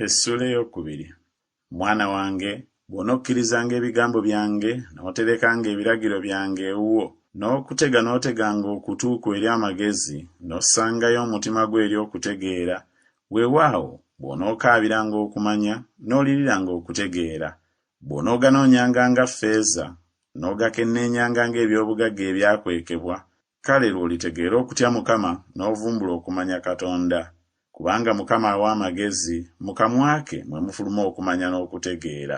Essula eyokubiri. Mwana wange, bw'onokkirizanga ebigambo byange n'oterekanga ebiragiro byange ewuwo, n'oteganga okutuuka eri amagezi, n'ossangayo omutima gwo eri okutegeera, weewaawo bw'onookaabiranga okumanya n'oliriranga okutegeera, bw'onooganoonyanga nga ffeeza n'ogakenneenyanga ng'ebyobugagga ebyakwekebwa, kale lw'olitegeera okutya Mukama n'ovumbula okumanya Katonda. Kubanga Mukama awa amagezi, mu kamwa ke mwe mufuluma okumanya n'okutegeera.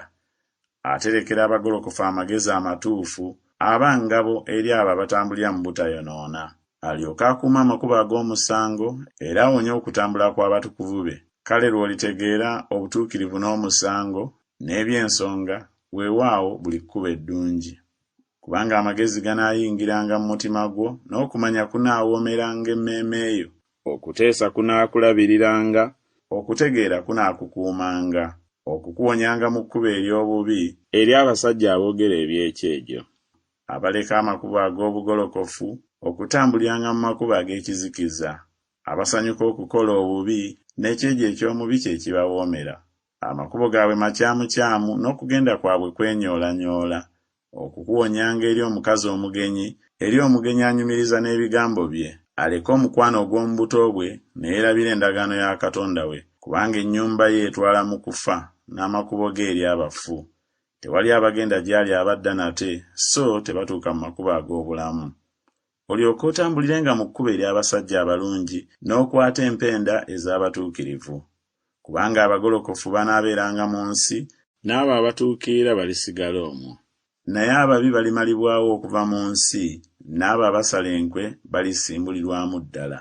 Aterekera abagolokofu amagezi amatuufu, aba ngabo eri abo abatambulira mu butayonoona. Alyoke akuuma amakubo ag'omusango era awonye okutambula kw'abatukuvu be. Kale lw'olitegeera obutuukirivu n'omusango n'eby'ensonga, weewaawo buli kkubo eddungi. Kubanga amagezi ganaayingiranga mu mutima gwo, n'okumanya kunaawoomeranga emmeeme yo. Okuteesa kunaakulabiriranga, okutegeera kunaakukuumanga, okukuwonyanga mu kkubo ery'obubi eri abasajja aboogera eby'ekyejo, abaleka amakubo ag'obugolokofu okutambuliranga mu makubo ag'ekizikiza, abasanyuka okukola obubi n'ekyejo eky'omubi kye kibawoomera. Amakubo gaabwe makyamukyamu n'okugenda kwabwe kwenyoolanyola, okukuwonyanga eri omukazi omugenyi, eri omugenyi anyumiriza n'ebigambo bye. Aleke omukwano ogw'omu buto bwe neerabira endagaano ya Katonda we, kubanga ennyumba ye etwala mu kufa n'amakubo ge eri abafu. Tewali abagenda gy'ali abadda nate, so tebatuuka mu makubo ag'obulamu. Olyoke otambulirenga mu kkubo ery'abasajja abalungi n'okwata empenda ez'abatuukirivu. Kubanga abagolokofu banaabeeranga mu nsi, n'abo abatuukirira balisigala omwo. Naye ababi balimalibwawo okuva mu nsi, n'abo abasala enkwe balisimbulirwamu ddala.